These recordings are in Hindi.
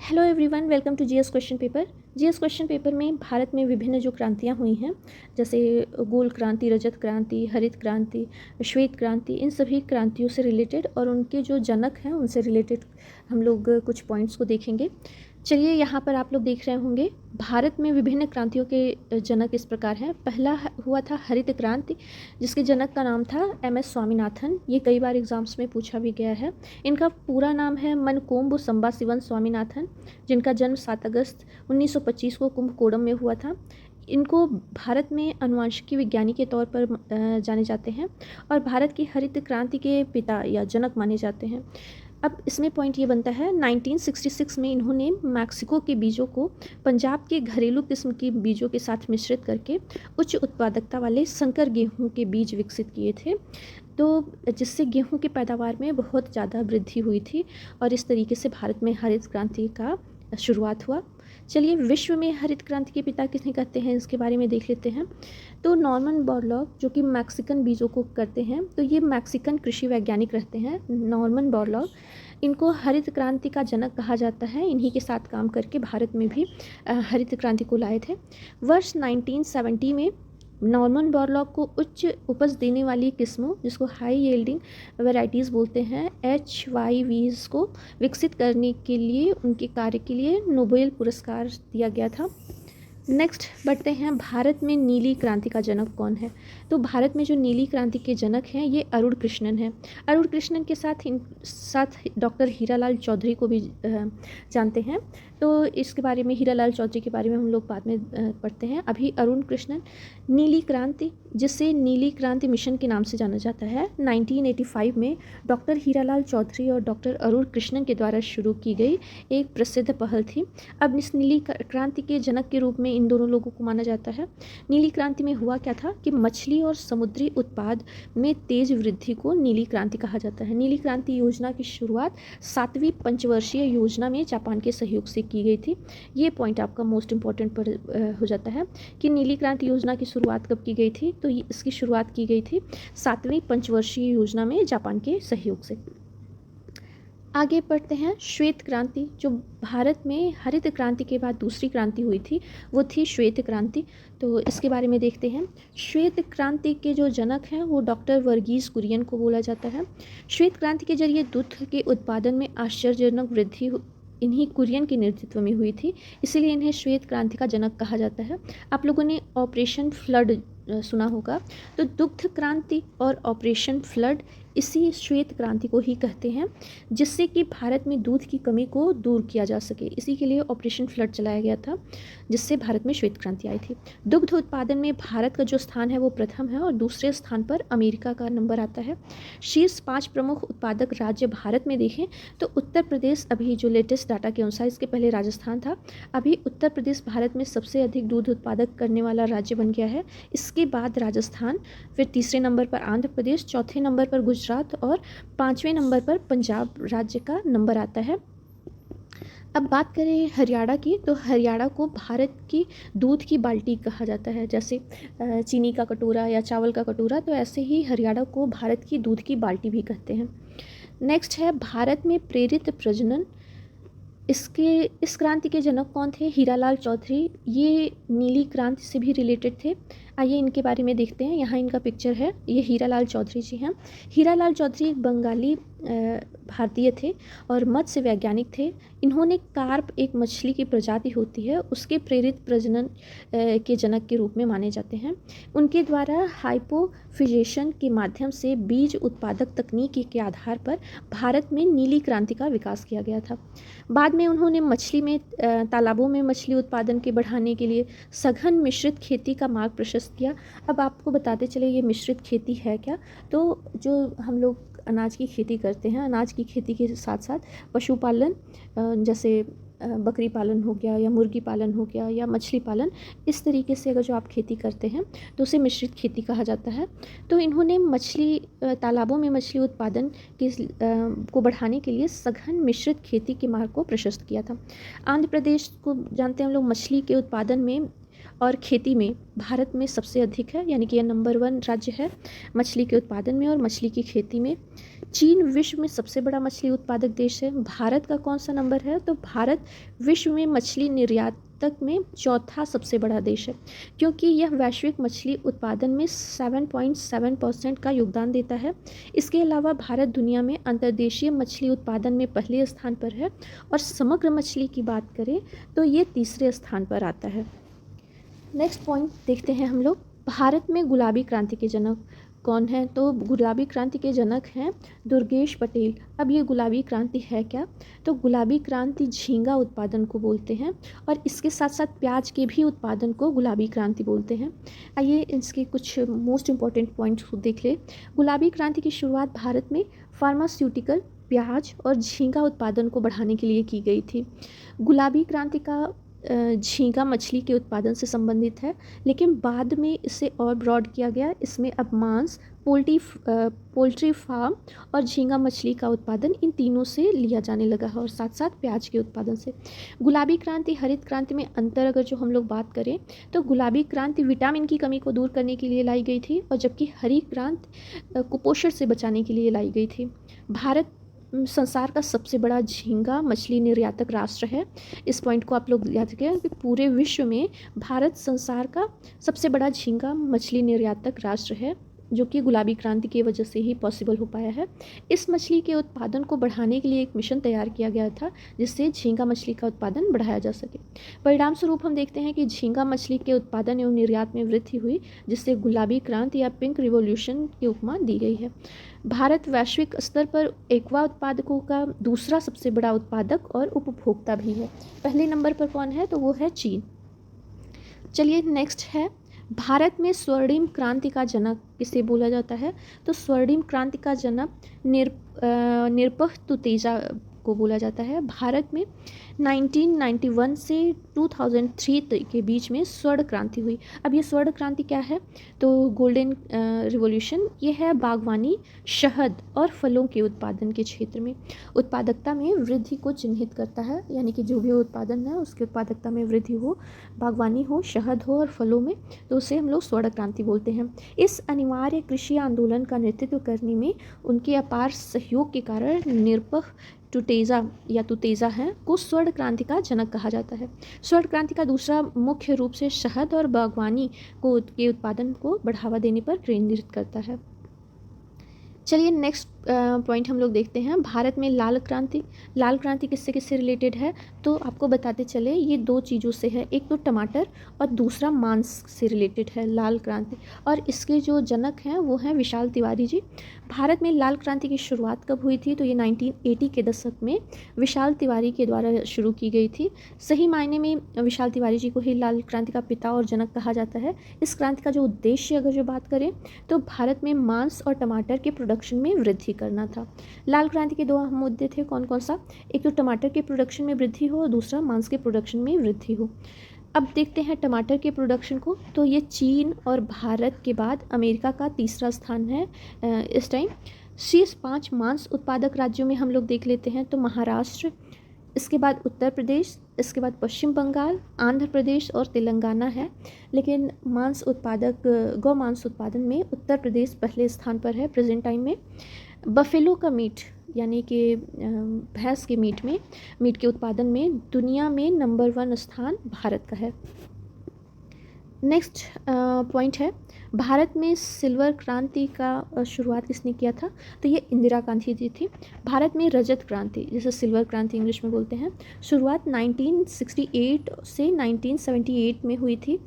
Hello everyone, welcome to GS question paper. GS question paper में भारत में विभिन्न जो क्रांतियाँ हुई हैं, जैसे गोल क्रांति, रजत क्रांति, हरित क्रांति, श्वेत क्रांति, इन सभी क्रांतियों से रिलेटेड और उनके जो जनक हैं उनसे रिलेटेड हम लोग कुछ पॉइंट्स को देखेंगे। चलिए, यहाँ पर आप लोग देख रहे होंगे भारत में विभिन्न क्रांतियों के जनक इस प्रकार हैं। पहला हुआ था हरित क्रांति, जिसके जनक का नाम था एम.एस. स्वामीनाथन। ये कई बार एग्जाम्स में पूछा भी गया है। इनका पूरा नाम है मनकोम्बु संबाशिवन स्वामीनाथन, जिनका जन्म 7 अगस्त 1925 को कुंभकोणम में हुआ था। इनको भारत में अनुवांशिकी विज्ञानी के तौर पर जाने जाते हैं और भारत की हरित क्रांति के पिता या जनक माने जाते हैं। अब इसमें पॉइंट ये बनता है, 1966 में इन्होंने मैक्सिको के बीजों को पंजाब के घरेलू किस्म की बीजों के साथ मिश्रित करके उच्च उत्पादकता वाले संकर गेहूं के बीज विकसित किए थे, तो जिससे गेहूं की पैदावार में बहुत ज़्यादा वृद्धि हुई थी और इस तरीके से भारत में हरित क्रांति का शुरुआत हुआ। चलिए, विश्व में हरित क्रांति के पिता किसे कहते हैं इसके बारे में देख लेते हैं। तो नॉर्मन बोरलॉग, जो कि मैक्सिकन बीजों को करते हैं, तो ये मैक्सिकन कृषि वैज्ञानिक रहते हैं नॉर्मन बोरलॉग। इनको हरित क्रांति का जनक कहा जाता है। इन्हीं के साथ काम करके भारत में भी हरित क्रांति को लाए थे। वर्ष 1970 में नॉर्मन बोरलॉग को उच्च उपज देने वाली किस्मों, जिसको हाई यील्डिंग वैरायटीज़ बोलते हैं, HYVs को विकसित करने के लिए उनके कार्य के लिए नोबेल पुरस्कार दिया गया था। नेक्स्ट बढ़ते हैं, भारत में नीली क्रांति का जनक कौन है। तो भारत में जो नीली क्रांति के जनक हैं ये अरुण कृष्णन हैं। अरुण कृष्णन के साथ डॉक्टर हीरालाल चौधरी को भी जानते हैं। तो इसके बारे में, हीरालाल चौधरी के बारे में हम लोग बाद में पढ़ते हैं। अभी अरुण कृष्णन, नीली क्रांति, जिसे नीली क्रांति मिशन के नाम से जाना जाता है, 1985 में डॉक्टर हीरालाल चौधरी और डॉक्टर अरुण कृष्णन के द्वारा शुरू की गई एक प्रसिद्ध पहल थी। अब इस नीली क्रांति के जनक के रूप में इन दोनों लोगों को माना जाता है। नीली क्रांति में हुआ क्या था कि मछली और समुद्री उत्पाद में तेज वृद्धि को नीली क्रांति कहा जाता है। नीली क्रांति योजना की शुरुआत 7वीं पंचवर्षीय योजना में जापान के सहयोग से की गई थी। ये पॉइंट आपका मोस्ट इम्पॉर्टेंट हो जाता है कि नीली क्रांति योजना की शुरुआत कब की गई थी। तो इसकी शुरुआत की गई थी 7वीं पंचवर्षीय योजना में जापान के सहयोग से। आगे बढ़ते हैं, श्वेत क्रांति, जो भारत में हरित क्रांति के बाद दूसरी क्रांति हुई थी, वो थी श्वेत क्रांति। तो इसके बारे में देखते हैं। श्वेत क्रांति के जो जनक हैं वो डॉक्टर वर्गीस कुरियन को बोला जाता है। श्वेत क्रांति के जरिए दूध के उत्पादन में आश्चर्यजनक वृद्धि इन्हीं कुरियन के नेतृत्व में हुई थी, इसीलिए इन्हें श्वेत क्रांति का जनक कहा जाता है। आप लोगों ने ऑपरेशन फ्लड सुना होगा, तो दुग्ध क्रांति और ऑपरेशन फ्लड इसी श्वेत क्रांति को ही कहते हैं, जिससे कि भारत में दूध की कमी को दूर किया जा सके। इसी के लिए ऑपरेशन फ्लड चलाया गया था, जिससे भारत में श्वेत क्रांति आई थी। दुग्ध उत्पादन में भारत का जो स्थान है वो प्रथम है और दूसरे स्थान पर अमेरिका का नंबर आता है। शीर्ष 5 प्रमुख उत्पादक राज्य भारत में देखें तो उत्तर प्रदेश, अभी जो लेटेस्ट डाटा के अनुसार, इसके पहले राजस्थान था, अभी उत्तर प्रदेश भारत में सबसे अधिक दूध उत्पादक करने वाला राज्य बन गया है। इसके बाद राजस्थान, फिर तीसरे नंबर पर आंध्र प्रदेश, चौथे नंबर पर गुजरात और 5वें नंबर पर पंजाब राज्य का नंबर आता है। अब बात करें हरियाणा की, तो हरियाणा को भारत की दूध की बाल्टी कहा जाता है। जैसे चीनी का कटोरा या चावल का कटोरा, तो ऐसे ही हरियाणा को भारत की दूध की बाल्टी भी कहते हैं। नेक्स्ट है भारत में प्रेरित प्रजनन। इस क्रांति के जनक कौन थे? हीरालाल चौधरी। ये नीली क्रांति से भी रिलेटेड थे। आइए इनके बारे में देखते हैं। यहाँ इनका पिक्चर है, ये हीरालाल चौधरी जी हैं। हीरालाल चौधरी एक बंगाली भारतीय थे और मत्स्य वैज्ञानिक थे। इन्होंने कार्प, एक मछली की प्रजाति होती है, उसके प्रेरित प्रजनन के जनक के रूप में माने जाते हैं। उनके द्वारा हाइपोफिजेशन के माध्यम से बीज उत्पादक तकनीक के आधार पर भारत में नीली क्रांति का विकास किया गया था। बाद में उन्होंने मछली में तालाबों में मछली उत्पादन के बढ़ाने के लिए सघन मिश्रित खेती का मार्ग प्रशस्त किया। अब आपको बताते चले ये मिश्रित खेती है क्या। तो जो हम लोग अनाज की खेती करते हैं, अनाज की खेती के साथ साथ पशुपालन, जैसे बकरी पालन हो गया या मुर्गी पालन हो गया या मछली पालन, इस तरीके से अगर जो आप खेती करते हैं तो उसे मिश्रित खेती कहा जाता है। तो इन्होंने तालाबों में मछली उत्पादन को बढ़ाने के लिए सघन मिश्रित खेती के मार्ग को प्रशस्त किया था। आंध्र प्रदेश को जानते हैं हम लोग, मछली के उत्पादन में और खेती में भारत में सबसे अधिक है, यानी कि यह नंबर 1 राज्य है मछली के उत्पादन में और मछली की खेती में। चीन विश्व में सबसे बड़ा मछली उत्पादक देश है। भारत का कौन सा नंबर है? तो भारत विश्व में मछली निर्यातक में चौथा सबसे बड़ा देश है, क्योंकि यह वैश्विक मछली उत्पादन में 7.7% का योगदान देता है। इसके अलावा भारत दुनिया में अंतर्देशीय मछली उत्पादन में पहले स्थान पर है और समग्र मछली की बात करें तो ये तीसरे स्थान पर आता है। नेक्स्ट पॉइंट देखते हैं हम लोग, भारत में गुलाबी क्रांति के जनक कौन है? तो गुलाबी क्रांति के जनक हैं दुर्गेश पटेल। अब ये गुलाबी क्रांति है क्या? तो गुलाबी क्रांति झींगा उत्पादन को बोलते हैं और इसके साथ साथ प्याज के भी उत्पादन को गुलाबी क्रांति बोलते हैं। आइए इसके कुछ मोस्ट इम्पॉर्टेंट पॉइंट्स देख ले। गुलाबी क्रांति की शुरुआत भारत में फार्मास्यूटिकल, प्याज और झींगा उत्पादन को बढ़ाने के लिए की गई थी। गुलाबी क्रांति का झींगा मछली के उत्पादन से संबंधित है, लेकिन बाद में इसे और ब्रॉड किया गया। इसमें अब मांस, पोल्ट्री फार्म और झींगा मछली का उत्पादन इन तीनों से लिया जाने लगा है और साथ साथ प्याज के उत्पादन से। गुलाबी क्रांति हरित क्रांति में अंतर अगर जो हम लोग बात करें तो गुलाबी क्रांति विटामिन की कमी को दूर करने के लिए लाई गई थी और जबकि हरी क्रांति कुपोषण से बचाने के लिए लाई गई थी। भारत संसार का सबसे बड़ा झींगा मछली निर्यातक राष्ट्र है। इस पॉइंट को आप लोग याद रखें कि पूरे विश्व में भारत संसार का सबसे बड़ा झींगा मछली निर्यातक राष्ट्र है, जो कि गुलाबी क्रांति की वजह से ही पॉसिबल हो पाया है। इस मछली के उत्पादन को बढ़ाने के लिए एक मिशन तैयार किया गया था जिससे झींगा मछली का उत्पादन बढ़ाया जा सके। परिणाम स्वरूप हम देखते हैं कि झींगा मछली के उत्पादन एवं निर्यात में वृद्धि हुई, जिससे गुलाबी क्रांति या पिंक रिवॉल्यूशन की उपमा दी गई है। भारत वैश्विक स्तर पर एक्वा उत्पादकों का दूसरा सबसे बड़ा उत्पादक और उपभोक्ता भी है। पहले नंबर पर कौन है? तो वो है चीन। चलिए नेक्स्ट है, भारत में स्वर्णिम क्रांति का जनक किसे बोला जाता है? तो स्वर्णिम क्रांति का जनक निरपह तुतेजा को बोला जाता है। भारत में 1991 से 2003 के बीच में स्वर्ण क्रांति हुई। अब ये स्वर्ण क्रांति क्या है? तो गोल्डन रिवॉल्यूशन ये है बागवानी, शहद और फलों के उत्पादन के क्षेत्र में उत्पादकता में वृद्धि को चिन्हित करता है, यानी कि जो भी उत्पादन है उसकी उत्पादकता में वृद्धि हो, बागवानी हो, शहद हो और फलों में, तो उसे हम लोग स्वर्ण क्रांति बोलते हैं। इस अनिवार्य कृषि आंदोलन का नेतृत्व करने में उनके अपार सहयोग के कारण निरपह तुतेजा है को स्वर्ण क्रांति का जनक कहा जाता है। स्वर्ण क्रांति का दूसरा मुख्य रूप से शहद और बागवानी के उत्पादन को बढ़ावा देने पर केंद्रित करता है। चलिए नेक्स्ट पॉइंट हम लोग देखते हैं, भारत में लाल क्रांति किससे किससे रिलेटेड है? तो आपको बताते चले ये दो चीज़ों से है, एक तो टमाटर और दूसरा मांस से रिलेटेड है लाल क्रांति, और इसके जो जनक हैं वो हैं विशाल तिवारी जी। भारत में लाल क्रांति की शुरुआत कब हुई थी? तो ये 1980 के दशक में विशाल तिवारी के द्वारा शुरू की गई थी। सही मायने में विशाल तिवारी जी को ही लाल क्रांति का पिता और जनक कहा जाता है। इस क्रांति का जो उद्देश्य अगर जो बात करें तो भारत में मांस और टमाटर के प्रोडक्शन में वृद्धि करना था। लाल क्रांति के दो अहम मुद्दे थे, कौन कौन सा? एक तो टमाटर के प्रोडक्शन में वृद्धि हो और दूसरा मांस के प्रोडक्शन में वृद्धि हो। अब देखते हैं टमाटर के प्रोडक्शन को, तो ये चीन और भारत के बाद अमेरिका का तीसरा स्थान है इस टाइम। शीर्ष 5 मांस उत्पादक राज्यों में हम लोग देख लेते हैं, तो महाराष्ट्र, इसके बाद उत्तर प्रदेश, इसके बाद पश्चिम बंगाल, आंध्र प्रदेश और तेलंगाना है। लेकिन गौ मांस उत्पादन में उत्तर प्रदेश पहले स्थान पर है प्रेजेंट टाइम में। बफेलो का मीट यानी कि भैंस के मीट के उत्पादन में दुनिया में नंबर 1 स्थान भारत का है। नेक्स्ट पॉइंट है, भारत में सिल्वर क्रांति का शुरुआत किसने किया था? तो ये इंदिरा गांधी जी थी। भारत में रजत क्रांति, जिसे सिल्वर क्रांति इंग्लिश में बोलते हैं, शुरुआत 1968 से 1978 में हुई थी।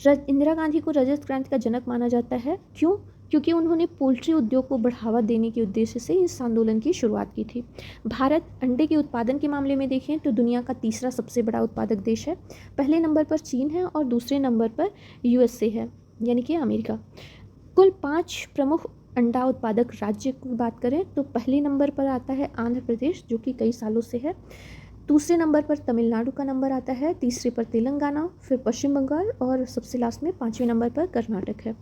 इंदिरा गांधी को रजत क्रांति का जनक माना जाता है। क्यों? क्योंकि उन्होंने पोल्ट्री उद्योग को बढ़ावा देने के उद्देश्य से इस आंदोलन की शुरुआत की थी। भारत अंडे के उत्पादन के मामले में देखें तो दुनिया का तीसरा सबसे बड़ा उत्पादक देश है। पहले नंबर पर चीन है और दूसरे नंबर पर यूएसए है, यानी कि अमेरिका। कुल 5 प्रमुख अंडा उत्पादक राज्य की बात करें तो पहले नंबर पर आता है आंध्र प्रदेश, जो कि कई सालों से है। दूसरे नंबर पर तमिलनाडु का नंबर आता है, तीसरे पर तेलंगाना, फिर पश्चिम बंगाल और सबसे लास्ट में 5वें नंबर पर कर्नाटक है।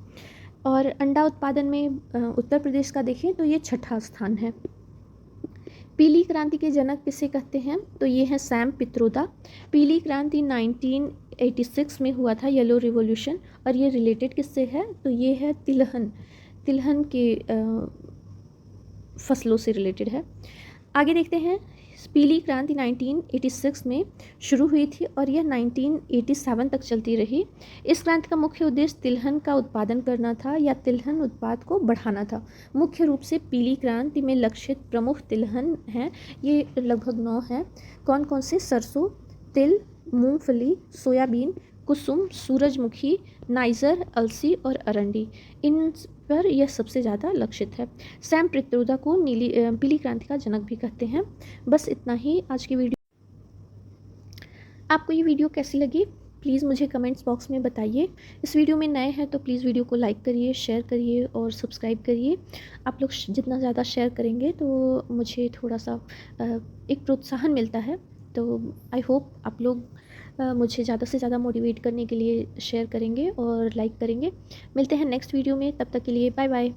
और अंडा उत्पादन में उत्तर प्रदेश का देखें तो ये 6ठा स्थान है। पीली क्रांति के जनक किसे कहते हैं? तो ये हैं सैम पित्रोदा। पीली क्रांति 1886 में हुआ था येलो रिवॉल्यूशन, और ये रिलेटेड किससे है, तो ये है तिलहन के फसलों से रिलेटेड है। आगे देखते हैं, पीली क्रांति 1986 में शुरू हुई थी और यह 1987 तक चलती रही। इस क्रांति का मुख्य उद्देश्य तिलहन का उत्पादन करना था या तिलहन उत्पाद को बढ़ाना था। मुख्य रूप से पीली क्रांति में लक्षित प्रमुख तिलहन हैं, ये लगभग 9 हैं। कौन कौन से, सरसों, तिल, मूंगफली, सोयाबीन, कुसुम, सूरजमुखी, नाइजर, अलसी और अरंडी, इन पर यह सबसे ज़्यादा लक्षित है। सैम पित्रोदा को पीली क्रांति का जनक भी कहते हैं। बस इतना ही आज की वीडियो। आपको ये वीडियो कैसी लगी प्लीज़ मुझे कमेंट्स बॉक्स में बताइए। इस वीडियो में नए हैं तो प्लीज़ वीडियो को लाइक करिए, शेयर करिए और सब्सक्राइब करिए। आप लोग जितना ज़्यादा शेयर करेंगे तो मुझे थोड़ा सा एक प्रोत्साहन मिलता है। तो आई होप आप लोग मुझे ज़्यादा से ज़्यादा मोटिवेट करने के लिए शेयर करेंगे और लाइक करेंगे। मिलते हैं नेक्स्ट वीडियो में, तब तक के लिए बाय बाय।